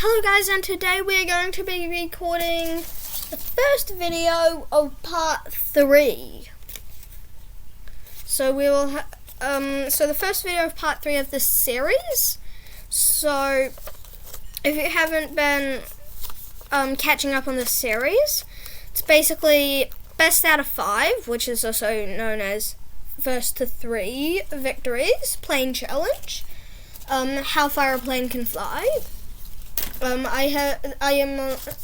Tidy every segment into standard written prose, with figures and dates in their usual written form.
Hello guys, and today we're going to be recording the first video of part 3. So we will the first video of part 3 of this series. So if you haven't been catching up on this series, it's basically best out of 5, which is also known as first to 3 victories, plane challenge, how far a plane can fly. I am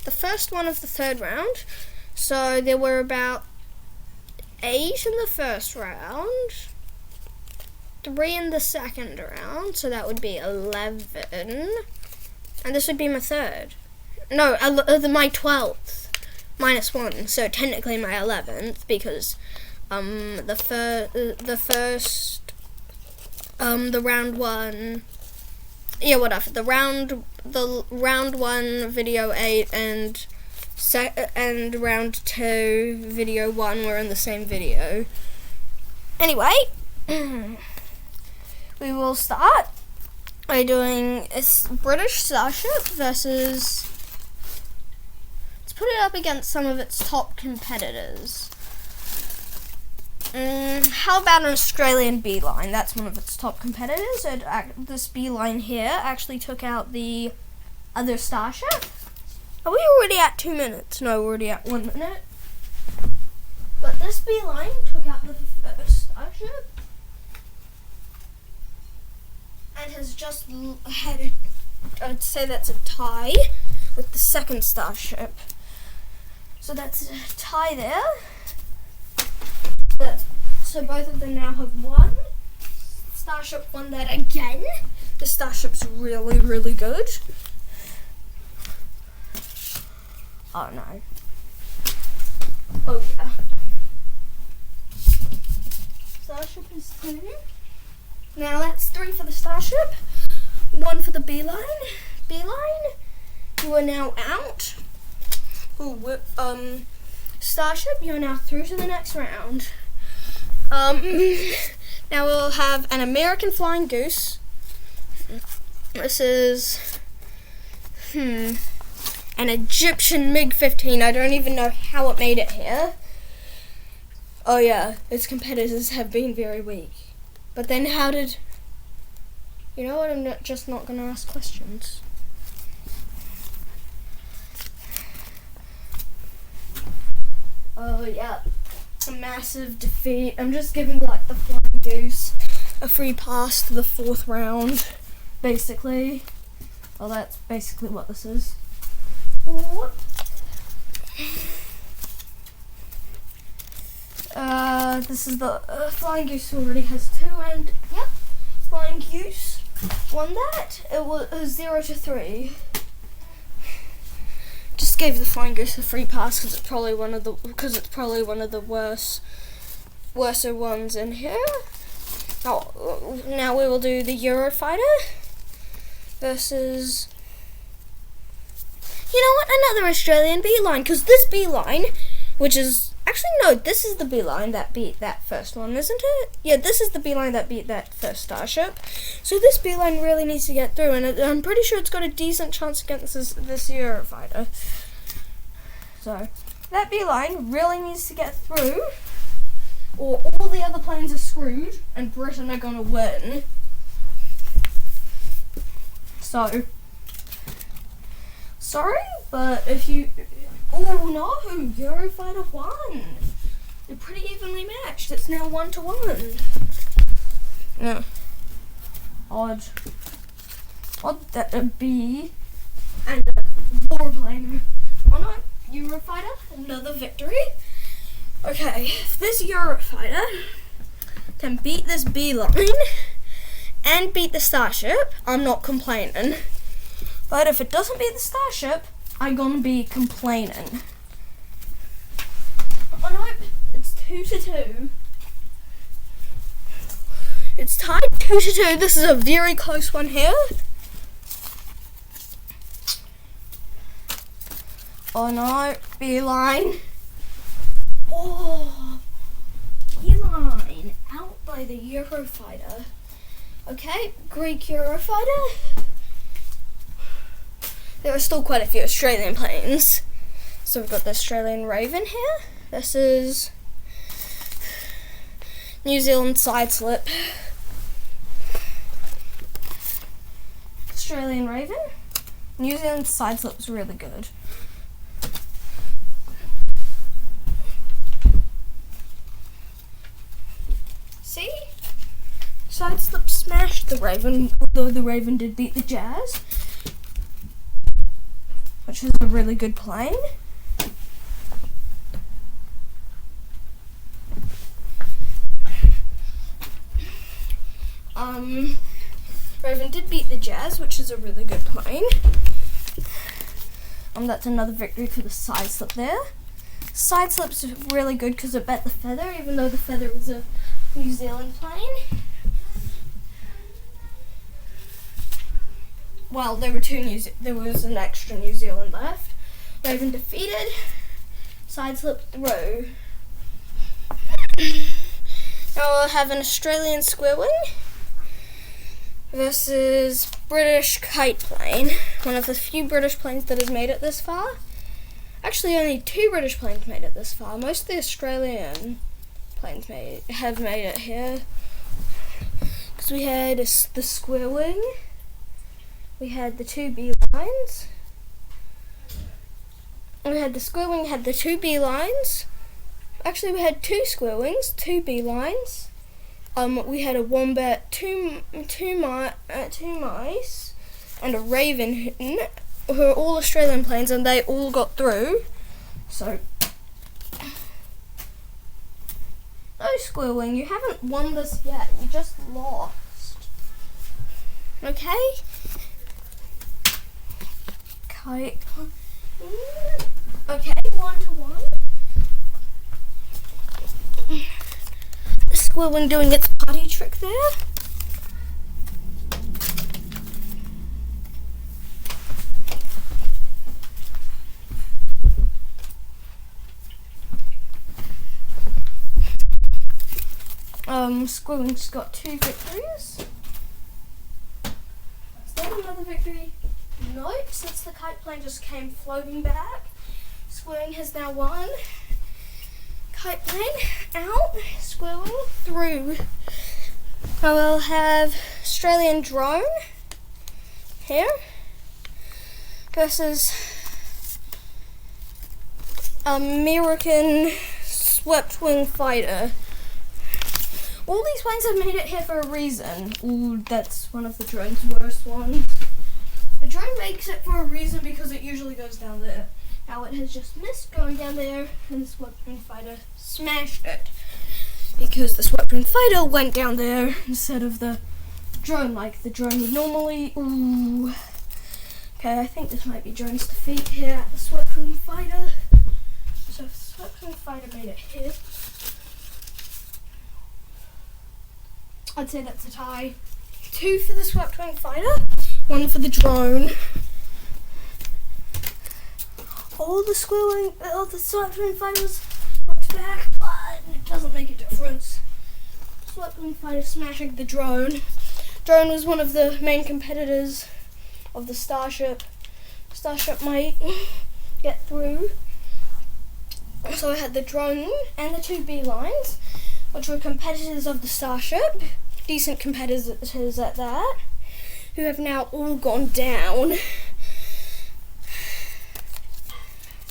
the first one of the third round, so there were about 8 in the first round, 3 in the second round, so that would be 11, and this would be my third. No, my 12th, minus 1, so technically my 11th, because the round 1, yeah, whatever. The round 1 video 8 and round 2 video 1 were in the same video. Anyway, we will start by doing a British Starship versus. Let's put it up against some of its top competitors. How about an Australian Beeline? That's one of its top competitors. This Beeline here actually took out the other Starship. Are we already at 2 minutes? No, we're already at 1 minute. But this Beeline took out the first Starship and has just had, I'd say that's a tie with the second Starship. So that's a tie there. So both of them now have won. Starship won that again. The Starship's really, really good. Oh no. Oh yeah. Starship is 2. Now that's 3 for the Starship. 1 for the Beeline. Beeline, you are now out. Ooh, Starship, you are now through to the next round. Now we'll have an American Flying Goose. This is, an Egyptian MiG-15. I don't even know how it made it here. Oh yeah, its competitors have been very weak. But then how did, you know what, I'm not gonna ask questions. Oh yeah. A massive defeat. I'm just giving like the Flying Goose a free pass to the 4th round, basically. Well, that's basically what this is. This is the Flying Goose already has 2, and yep, Flying Goose won that. It was 0 to 3. Just gave the Flying Goose a free pass because it's probably one of the worser ones in here. Now we will do the Eurofighter versus, you know what, another Australian Beeline, because this Beeline, which is actually no, this is the Beeline that beat that first one, isn't it? Yeah, this is the Beeline that beat that first Starship. So this Beeline really needs to get through, and I'm pretty sure it's got a decent chance against this Eurofighter. So that Beeline really needs to get through, or all the other planes are screwed, and Britain are gonna win. So sorry, but if you. Oh no, Eurofighter won. They're pretty evenly matched. It's now 1 to 1. Yeah. Odd that a bee and a warplane. Oh no, Eurofighter, another victory. Okay, if this Eurofighter can beat this Beeline and beat the Starship, I'm not complaining. But if it doesn't beat the Starship, I'm gonna be complaining. Oh no, it's 2 to 2. It's tied 2 to 2. This is a very close one here. Oh no, Beeline. Oh, Beeline out by the Eurofighter. Okay, Greek Eurofighter. there are still quite a few Australian planes. So we've got the Australian Raven here. This is New Zealand Sideslip. Australian Raven. New Zealand Sideslip is really good. See? Sideslip smashed the Raven, although the Raven did beat the Jazz, which is a really good plane. Raven did beat the Jazz, which is a really good plane. That's another victory for the Sideslip there. Sideslip's really good because it bet the Feather, even though the Feather was a New Zealand plane. Well, there was an extra New Zealand left. Raven defeated. Sideslip through. Now we'll have an Australian Square Wing versus British Kite Plane. One of the few British planes that has made it this far. Actually, only 2 British planes made it this far. Most of the Australian planes have made it here. Because we had the Square Wing. We had the 2 B lines. We had the Square Wing, had the 2 B lines. Actually, we had 2 Square Wings, 2 B lines. We had a Wombat, two mice, and a Raven, who are all Australian planes, and they all got through. So, no Square Wing, you haven't won this yet. You just lost. Okay? Kite. Okay, 1-1. The Square Wing doing its party trick there. Square Wing's got 2 victories. Is that another victory? Nope, since the kite plane just came floating back. Square Wing has now won. Kite plane out, Square Wing through. I will have Australian Drone here versus American Swept Wing Fighter. All these planes have made it here for a reason. Ooh, that's one of the drone's worst ones. A drone makes it for a reason because it usually goes down there. Now it has just missed going down there, and the Swept Wing Fighter smashed it. Because the Swept Wing Fighter went down there instead of the drone, like the drone would normally. Ooh. Okay, I think this might be drone's defeat here at the Swept Wing Fighter. So Swept Wing Fighter made it here. I'd say that's a tie. 2 for the Swept Wing Fighter, 1 for the drone. The Swept Wing Fighter was knocked back, but it doesn't make a difference. Swept Wing Fighter smashing the drone. Drone was one of the main competitors of the Starship. Starship might get through. So I had the drone and the 2 B lines, which were competitors of the Starship. Decent competitors at that, who have now all gone down.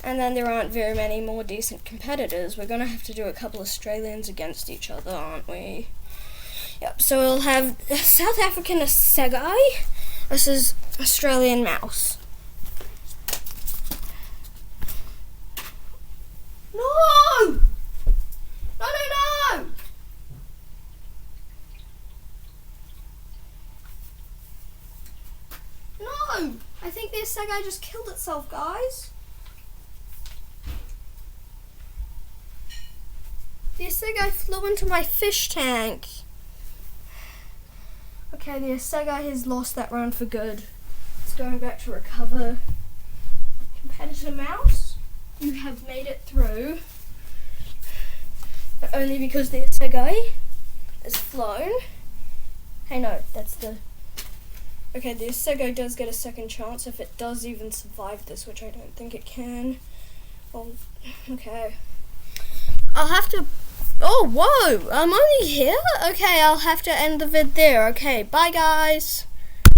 And then there aren't very many more decent competitors. We're going to have to do a couple Australians against each other, aren't we? Yep, so we'll have South African Assegai versus Australian Mouse. No! No, no, no! No! I think the Assegai just killed itself, guys. The Assegai flew into my fish tank. Okay, the Assegai has lost that round for good. It's going back to recover. Competitor Mouse, you have made it through. But only because the Assegai is flown. Hey, no, that's the Okay, the Sego does get a second chance if it does even survive this, which I don't think it can. Oh, okay. I'll have to... Oh, whoa! I'm only here? Okay, I'll have to end the vid there. Okay, bye guys!